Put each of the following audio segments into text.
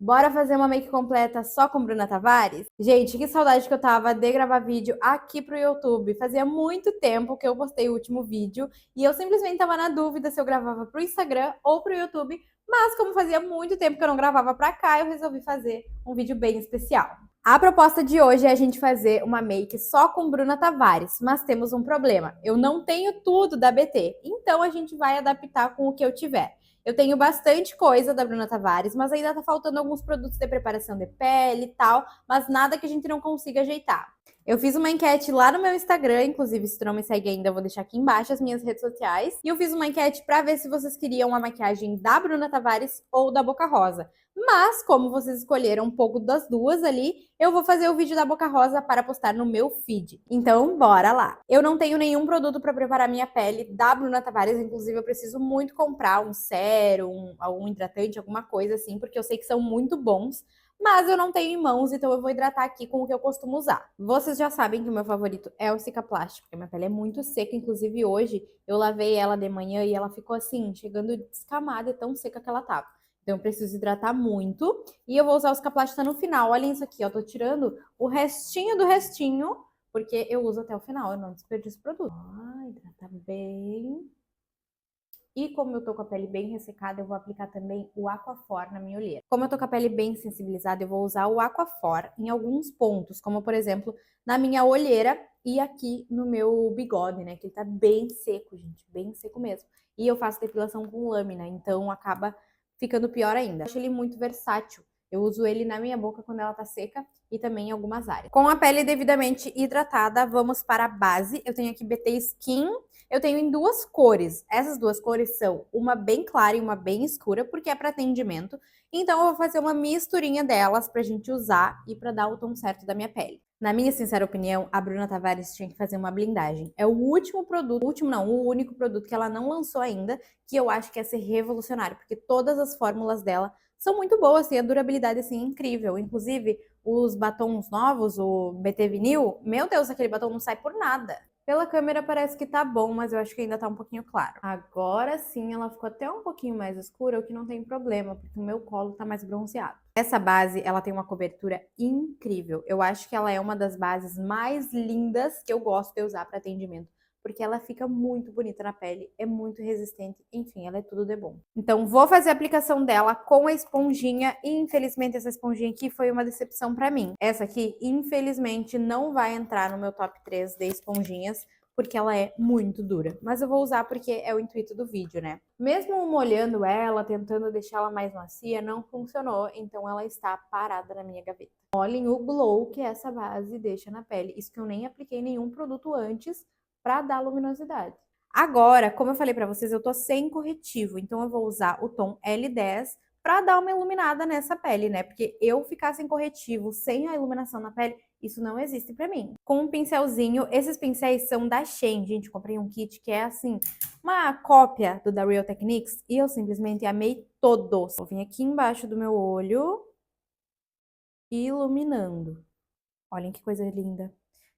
Bora fazer uma make completa só com Bruna Tavares? Gente, que saudade que eu tava de gravar vídeo aqui pro YouTube. Fazia muito tempo que eu postei o último vídeo e eu simplesmente tava na dúvida se eu gravava pro Instagram ou pro YouTube, mas como fazia muito tempo que eu não gravava pra cá, eu resolvi fazer um vídeo bem especial. A proposta de hoje é a gente fazer uma make só com Bruna Tavares, mas temos um problema. Eu não tenho tudo da BT, então a gente vai adaptar com o que eu tiver. Eu tenho bastante coisa da Bruna Tavares, mas ainda tá faltando alguns produtos de preparação de pele e tal, mas nada que a gente não consiga ajeitar. Eu fiz uma enquete lá no meu Instagram, inclusive se tu não me segue ainda, eu vou deixar aqui embaixo as minhas redes sociais. E eu fiz uma enquete para ver se vocês queriam a maquiagem da Bruna Tavares ou da Boca Rosa. Mas, como vocês escolheram um pouco das duas ali, eu vou fazer o vídeo da Boca Rosa para postar no meu feed. Então, bora lá! Eu não tenho nenhum produto para preparar minha pele da Bruna Tavares, inclusive eu preciso muito comprar um sérum, algum hidratante, alguma coisa assim, porque eu sei que são muito bons, mas eu não tenho em mãos, então eu vou hidratar aqui com o que eu costumo usar. Vocês já sabem que o meu favorito é o Cicaplast, porque minha pele é muito seca, inclusive hoje eu lavei ela de manhã e ela ficou assim, chegando descamada e tão seca que ela tava. Então eu preciso hidratar muito. E eu vou usar o Cicaplast no final. Olhem isso aqui, ó. Tô tirando o restinho do restinho, porque eu uso até o final. Eu não desperdiço produto. Hidrata bem. E como eu tô com a pele bem ressecada, eu vou aplicar também o Aquaphor na minha olheira. Como eu tô com a pele bem sensibilizada, eu vou usar o Aquaphor em alguns pontos, como por exemplo, na minha olheira e aqui no meu bigode, né? Que ele tá bem seco, gente, bem seco mesmo. E eu faço depilação com lâmina, então acaba ficando pior ainda. Eu acho ele muito versátil. Eu uso ele na minha boca quando ela tá seca e também em algumas áreas. Com a pele devidamente hidratada, vamos para a base. Eu tenho aqui BT Skin. Eu tenho em duas cores. Essas duas cores são uma bem clara e uma bem escura, porque é para atendimento. Então eu vou fazer uma misturinha delas pra gente usar e para dar o tom certo da minha pele. Na minha sincera opinião, a Bruna Tavares tinha que fazer uma blindagem. É o último produto, o único produto que ela não lançou ainda, que eu acho que ia ser revolucionário, porque todas as fórmulas dela são muito boas, tem a durabilidade assim incrível. Inclusive, os batons novos, o BT Vinil, meu Deus, aquele batom não sai por nada. Pela câmera parece que tá bom, mas eu acho que ainda tá um pouquinho claro. Agora sim, ela ficou até um pouquinho mais escura, o que não tem problema, porque o meu colo tá mais bronzeado. Essa base, ela tem uma cobertura incrível. Eu acho que ela é uma das bases mais lindas que eu gosto de usar para atendimento, porque ela fica muito bonita na pele, é muito resistente, enfim, ela é tudo de bom. Então, vou fazer a aplicação dela com a esponjinha e, infelizmente, essa esponjinha aqui foi uma decepção pra mim. Essa aqui, infelizmente, não vai entrar no meu top 3 de esponjinhas, porque ela é muito dura. Mas eu vou usar porque é o intuito do vídeo, né? Mesmo molhando ela, tentando deixar ela mais macia, não funcionou, então ela está parada na minha gaveta. Olhem o glow que essa base deixa na pele. Isso que eu nem apliquei nenhum produto antes para dar luminosidade. Agora, como eu falei para vocês, eu tô sem corretivo, então eu vou usar o tom L10 para dar uma iluminada nessa pele, né? Porque eu ficar sem corretivo, sem a iluminação na pele, isso não existe para mim. Com um pincelzinho, esses pincéis são da Shein, gente, comprei um kit que é assim, uma cópia do da Real Techniques e eu simplesmente amei todos. Vou vir aqui embaixo do meu olho, iluminando. Olhem que coisa linda.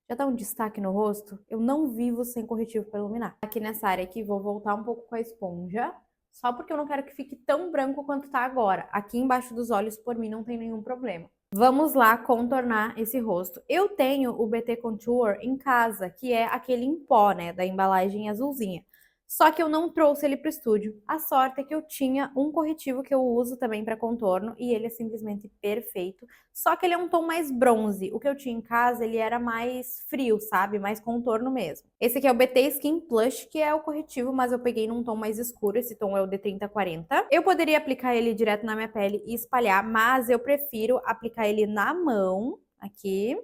Já dá um destaque no rosto? Eu não vivo sem corretivo para iluminar. Aqui nessa área aqui, vou voltar um pouco com a esponja, só porque eu não quero que fique tão branco quanto tá agora. Aqui embaixo dos olhos, por mim, não tem nenhum problema. Vamos lá contornar esse rosto. Eu tenho o BT Contour em casa, que é aquele em pó, né, da embalagem azulzinha. Só que eu não trouxe ele pro estúdio. A sorte é que eu tinha um corretivo que eu uso também para contorno e ele é simplesmente perfeito. Só que ele é um tom mais bronze. O que eu tinha em casa, ele era mais frio, sabe? Mais contorno mesmo. Esse aqui é o BT Skin Plush, que é o corretivo, mas eu peguei num tom mais escuro. Esse tom é o de 3040. Eu poderia aplicar ele direto na minha pele e espalhar, mas eu prefiro aplicar ele na mão, aqui,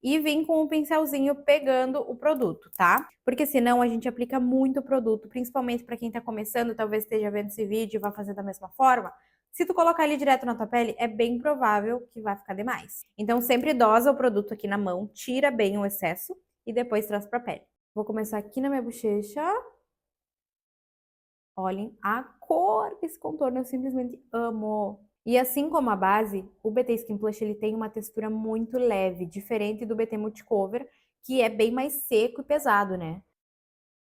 e vim com um pincelzinho pegando o produto, tá? Porque senão a gente aplica muito produto, principalmente para quem tá começando, talvez esteja vendo esse vídeo e vai fazer da mesma forma. Se tu colocar ele direto na tua pele, é bem provável que vai ficar demais. Então sempre dosa o produto aqui na mão, tira bem o excesso e depois traz pra pele. Vou começar aqui na minha bochecha. Olhem a cor desse contorno, eu simplesmente amo. E assim como a base, o BT Skin Plush ele tem uma textura muito leve, diferente do BT Multicover, que é bem mais seco e pesado, né?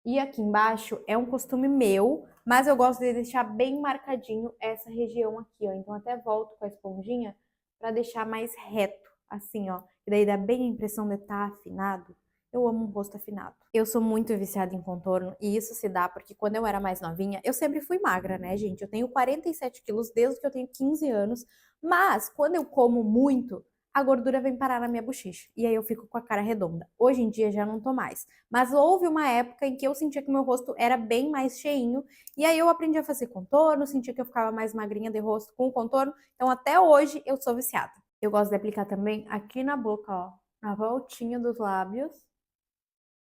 E aqui embaixo é um costume meu, mas eu gosto de deixar bem marcadinho essa região aqui, ó. Então até volto com a esponjinha pra deixar mais reto, assim, ó. E daí dá bem a impressão de estar afinado. Eu amo um rosto afinado. Eu sou muito viciada em contorno e isso se dá porque quando eu era mais novinha, eu sempre fui magra, né, gente? Eu tenho 47 quilos desde que eu tenho 15 anos, mas quando eu como muito, a gordura vem parar na minha bochecha e aí eu fico com a cara redonda. Hoje em dia já não tô mais, mas houve uma época em que eu sentia que meu rosto era bem mais cheinho e aí eu aprendi a fazer contorno, sentia que eu ficava mais magrinha de rosto com o contorno, então até hoje eu sou viciada. Eu gosto de aplicar também aqui na boca, ó, na voltinha dos lábios.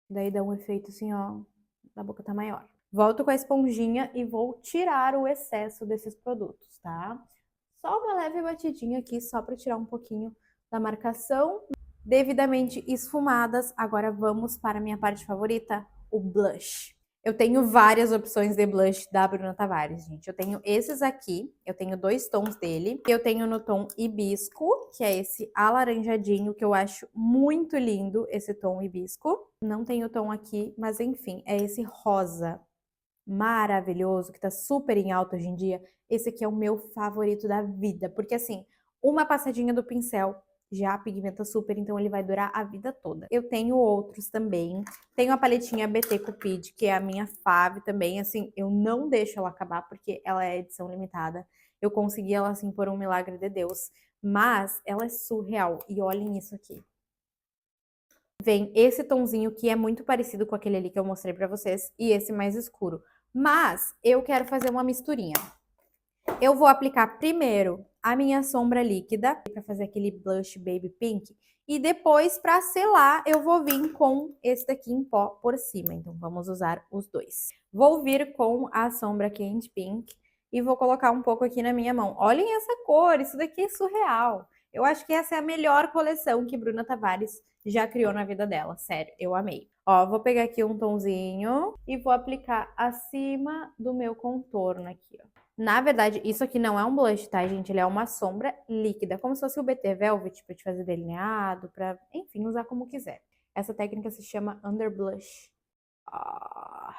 Daí dá um efeito assim, ó, a boca tá maior. Volto com a esponjinha e vou tirar o excesso desses produtos, tá? Só uma leve batidinha aqui, só para tirar um pouquinho da marcação. Devidamente esfumadas, agora vamos para a minha parte favorita, o blush. Eu tenho várias opções de blush da Bruna Tavares, gente. Eu tenho esses aqui, eu tenho 2 tons dele. Eu tenho no tom hibisco, que é esse alaranjadinho, que eu acho muito lindo, esse tom hibisco. Não tem o tom aqui, mas enfim, é esse rosa maravilhoso, que tá super em alta hoje em dia. Esse aqui é o meu favorito da vida, porque assim, uma passadinha do pincel já pigmenta super, então ele vai durar a vida toda. Eu tenho outros também. Tenho a paletinha BT Cupid, que é a minha fave também. Assim, eu não deixo ela acabar, porque ela é edição limitada. Eu consegui ela, assim, por um milagre de Deus. Mas ela é surreal. E olhem isso aqui. Vem esse tonzinho, que é muito parecido com aquele ali que eu mostrei pra vocês, e esse mais escuro. Mas eu quero fazer uma misturinha. Eu vou aplicar primeiro a minha sombra líquida para fazer aquele blush baby pink e depois para selar eu vou vir com esse daqui em pó por cima. Então vamos usar os dois. Vou vir com a sombra Candy Pink e vou colocar um pouco aqui na minha mão. Olhem essa cor, isso daqui é surreal. Eu acho que essa é a melhor coleção que Bruna Tavares já criou na vida dela, sério, eu amei. Ó, vou pegar aqui um tonzinho e vou aplicar acima do meu contorno aqui, ó. Na verdade, isso aqui não é um blush, tá, gente? Ele é uma sombra líquida, como se fosse o BT Velvet, pra te fazer delineado, pra, enfim, usar como quiser. Essa técnica se chama Under Blush. Ah,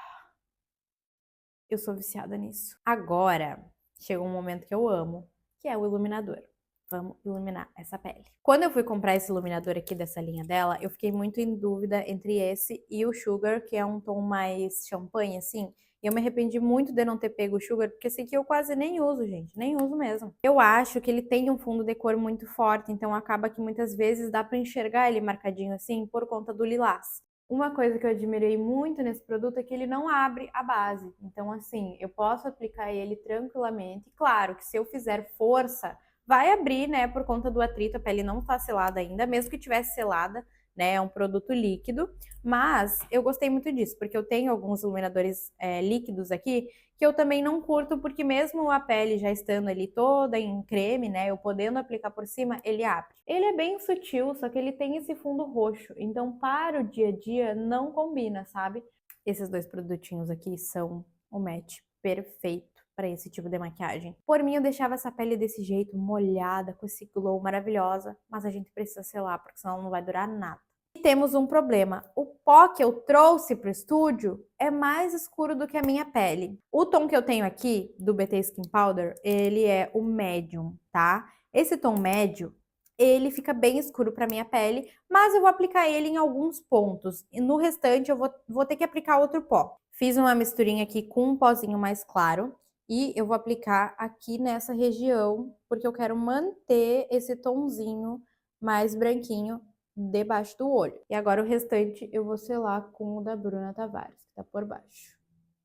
eu sou viciada nisso. Agora, chegou um momento que eu amo, que é o iluminador. Vamos iluminar essa pele. Quando eu fui comprar esse iluminador aqui dessa linha dela, eu fiquei muito em dúvida entre esse e o Sugar, que é um tom mais champanhe, assim. E eu me arrependi muito de não ter pego o Sugar, porque esse aqui eu quase nem uso, gente. Nem uso mesmo. Eu acho que ele tem um fundo de cor muito forte, então acaba que muitas vezes dá pra enxergar ele marcadinho assim por conta do lilás. Uma coisa que eu admirei muito nesse produto é que ele não abre a base. Então, assim, eu posso aplicar ele tranquilamente. Claro que se eu fizer força, vai abrir, né, por conta do atrito, a pele não tá selada ainda, mesmo que tivesse selada, né, é um produto líquido, mas eu gostei muito disso, porque eu tenho alguns iluminadores líquidos aqui, que eu também não curto, porque mesmo a pele já estando ali toda em creme, né, eu podendo aplicar por cima, ele abre. Ele é bem sutil, só que ele tem esse fundo roxo, então para o dia a dia não combina, sabe? Esses dois produtinhos aqui são o match perfeito para esse tipo de maquiagem. Por mim, eu deixava essa pele desse jeito, molhada, com esse glow maravilhosa, mas a gente precisa selar, porque senão não vai durar nada. E temos um problema. O pó que eu trouxe para o estúdio é mais escuro do que a minha pele. O tom que eu tenho aqui, do BT Skin Powder, ele é o médium, tá? Esse tom médio, ele fica bem escuro para minha pele, mas eu vou aplicar ele em alguns pontos. E no restante, eu vou ter que aplicar outro pó. Fiz uma misturinha aqui com um pozinho mais claro. E eu vou aplicar aqui nessa região, porque eu quero manter esse tonzinho mais branquinho debaixo do olho. E agora o restante eu vou selar com o da Bruna Tavares, que tá por baixo.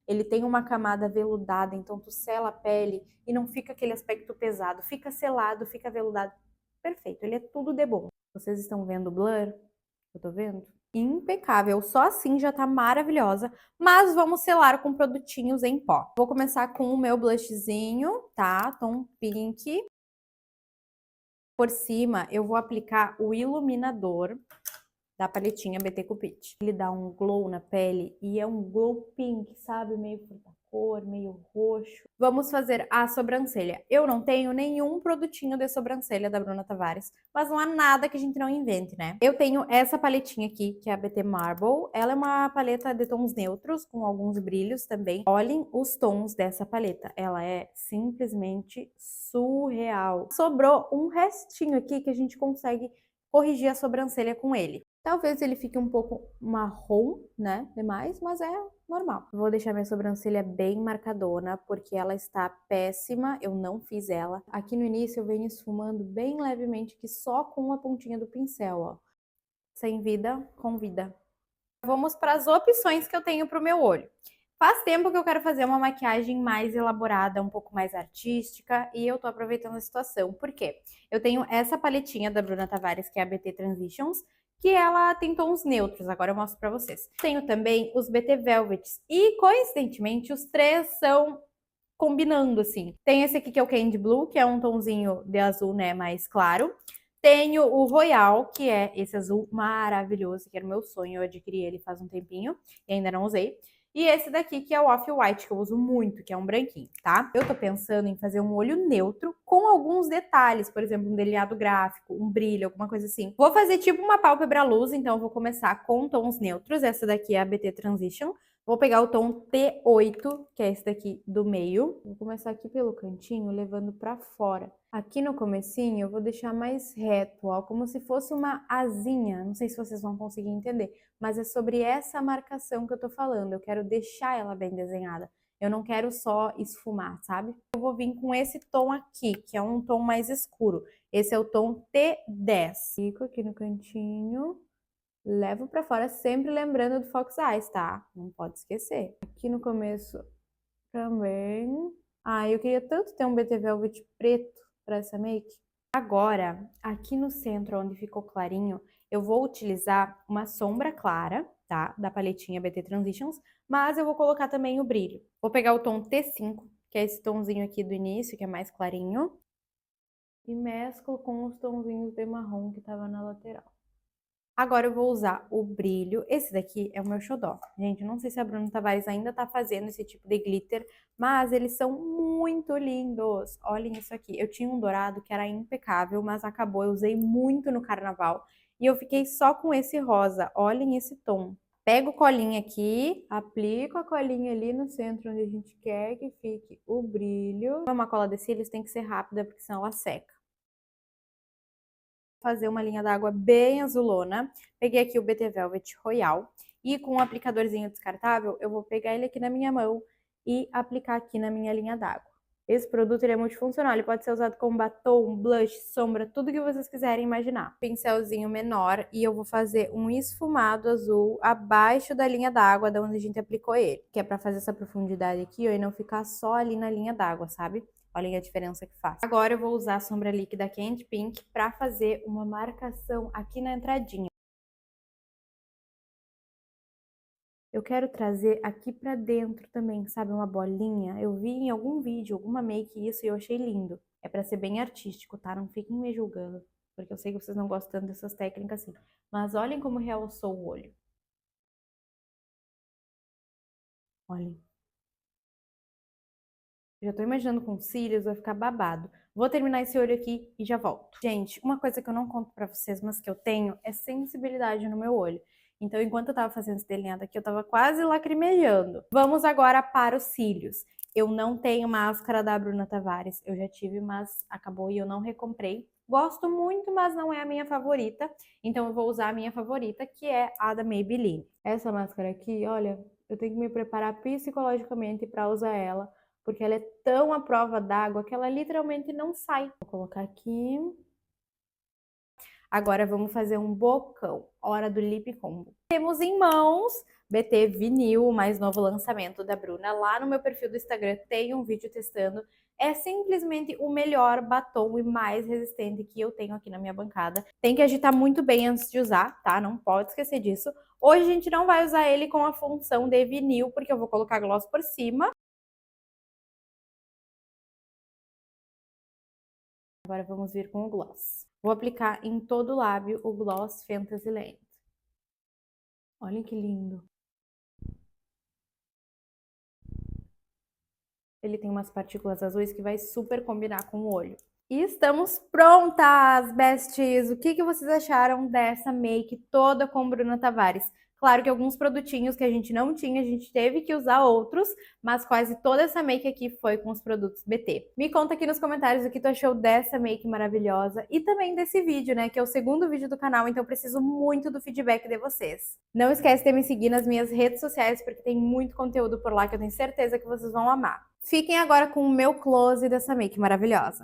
Ele tem uma camada veludada, então tu sela a pele e não fica aquele aspecto pesado. Fica selado, fica veludado. Perfeito, ele é tudo de bom. Vocês estão vendo o blur? Eu tô vendo? Impecável, só assim já tá maravilhosa, mas vamos selar com produtinhos em pó. Vou começar com o meu blushzinho, tá? Tom Pink. Por cima, eu vou aplicar o iluminador da paletinha BT Cupid. Ele dá um glow na pele e é um glow pink, sabe? Meio fruta cor, meio roxo. Vamos fazer a sobrancelha. Eu não tenho nenhum produtinho de sobrancelha da Bruna Tavares, mas não há nada que a gente não invente, né? Eu tenho essa paletinha aqui, que é a BT Marble. Ela é uma paleta de tons neutros, com alguns brilhos também. Olhem os tons dessa paleta. Ela é simplesmente surreal. Sobrou um restinho aqui que a gente consegue corrigir a sobrancelha com ele. Talvez ele fique um pouco marrom, né, demais, mas é normal. Vou deixar minha sobrancelha bem marcadona, porque ela está péssima, eu não fiz ela. Aqui no início eu venho esfumando bem levemente, que só com a pontinha do pincel, ó. Sem vida, com vida. Vamos para as opções que eu tenho para o meu olho. Faz tempo que eu quero fazer uma maquiagem mais elaborada, um pouco mais artística, e eu tô aproveitando a situação. Por quê? Eu tenho essa paletinha da Bruna Tavares, que é a BT Transitions, que ela tem tons neutros, agora eu mostro pra vocês. Tenho também os BT Velvets, e coincidentemente os três são combinando, assim. Tem esse aqui que é o Candy Blue, que é um tonzinho de azul, né, mais claro. Tenho o Royal, que é esse azul maravilhoso, que era o meu sonho, eu adquiri ele faz um tempinho e ainda não usei. E esse daqui, que é o Off-White, que eu uso muito, que é um branquinho, tá? Eu tô pensando em fazer um olho neutro com alguns detalhes, por exemplo, um delineado gráfico, um brilho, alguma coisa assim. Vou fazer tipo uma pálpebra luz, então eu vou começar com tons neutros. Essa daqui é a BT Transition. Vou pegar o tom T8, que é esse daqui do meio. Vou começar aqui pelo cantinho, levando pra fora. Aqui no comecinho eu vou deixar mais reto, ó, como se fosse uma asinha. Não sei se vocês vão conseguir entender, mas é sobre essa marcação que eu tô falando. Eu quero deixar ela bem desenhada. Eu não quero só esfumar, sabe? Eu vou vir com esse tom aqui, que é um tom mais escuro. Esse é o tom T10. Fico aqui no cantinho. Levo pra fora, sempre lembrando do Fox Eyes, tá? Não pode esquecer. Aqui no começo também. Ah, eu queria tanto ter um BT Velvet preto pra essa make. Agora, aqui no centro, onde ficou clarinho, eu vou utilizar uma sombra clara, tá? Da paletinha BT Transitions, mas eu vou colocar também o brilho. Vou pegar o tom T5, que é esse tomzinho aqui do início, que é mais clarinho, e mesclo com os tonzinhos de marrom que tava na lateral. Agora eu vou usar o brilho. Esse daqui é o meu xodó. Gente, não sei se a Bruna Tavares ainda tá fazendo esse tipo de glitter, mas eles são muito lindos. Olhem isso aqui. Eu tinha um dourado que era impecável, mas acabou. Eu usei muito no carnaval e eu fiquei só com esse rosa. Olhem esse tom. Pego colinha aqui, aplico a colinha ali no centro onde a gente quer que fique o brilho. Uma cola de cílios tem que ser rápida, porque senão ela seca. Fazer uma linha d'água bem azulona. Peguei aqui o BT Velvet Royal e com um aplicadorzinho descartável, eu vou pegar ele aqui na minha mão e aplicar aqui na minha linha d'água. Esse produto ele é multifuncional, ele pode ser usado como batom, blush, sombra, tudo que vocês quiserem imaginar. Pincelzinho menor e eu vou fazer um esfumado azul abaixo da linha d'água da onde a gente aplicou ele, que é para fazer essa profundidade aqui, ó, e não ficar só ali na linha d'água, sabe? Olhem a diferença que faz. Agora eu vou usar a sombra líquida Candy Pink para fazer uma marcação aqui na entradinha. Eu quero trazer aqui pra dentro também, sabe, uma bolinha. Eu vi em algum vídeo, alguma make isso e eu achei lindo. É pra ser bem artístico, tá? Não fiquem me julgando, porque eu sei que vocês não gostam tanto dessas técnicas assim. Mas olhem como realçou o olho. Olhem. Já tô imaginando com cílios, vai ficar babado. Vou terminar esse olho aqui e já volto. Gente, uma coisa que eu não conto pra vocês, mas que eu tenho, é sensibilidade no meu olho. Então, enquanto eu tava fazendo esse delineado aqui, eu tava quase lacrimejando. Vamos agora para os cílios. Eu não tenho máscara da Bruna Tavares. Eu já tive, mas acabou e eu não recomprei. Gosto muito, mas não é a minha favorita. Então, eu vou usar a minha favorita, que é a da Maybelline. Essa máscara aqui, olha, eu tenho que me preparar psicologicamente pra usar ela, porque ela é tão à prova d'água que ela literalmente não sai. Vou colocar aqui. Agora vamos fazer um bocão. Hora do lip combo. Temos em mãos BT Vinil, o mais novo lançamento da Bruna. Lá no meu perfil do Instagram tem um vídeo testando. É simplesmente o melhor batom e mais resistente que eu tenho aqui na minha bancada. Tem que agitar muito bem antes de usar, tá? Não pode esquecer disso. Hoje a gente não vai usar ele com a função de vinil, porque eu vou colocar gloss por cima. Agora vamos vir com o gloss. Vou aplicar em todo o lábio o Gloss Fantasyland. Olha que lindo. Ele tem umas partículas azuis que vai super combinar com o olho. E estamos prontas, besties! O que vocês acharam dessa make toda com Bruna Tavares? Claro que alguns produtinhos que a gente não tinha, a gente teve que usar outros, mas quase toda essa make aqui foi com os produtos BT. Me conta aqui nos comentários o que tu achou dessa make maravilhosa e também desse vídeo, né, que é o segundo vídeo do canal, então eu preciso muito do feedback de vocês. Não esquece de me seguir nas minhas redes sociais, porque tem muito conteúdo por lá que eu tenho certeza que vocês vão amar. Fiquem agora com o meu close dessa make maravilhosa.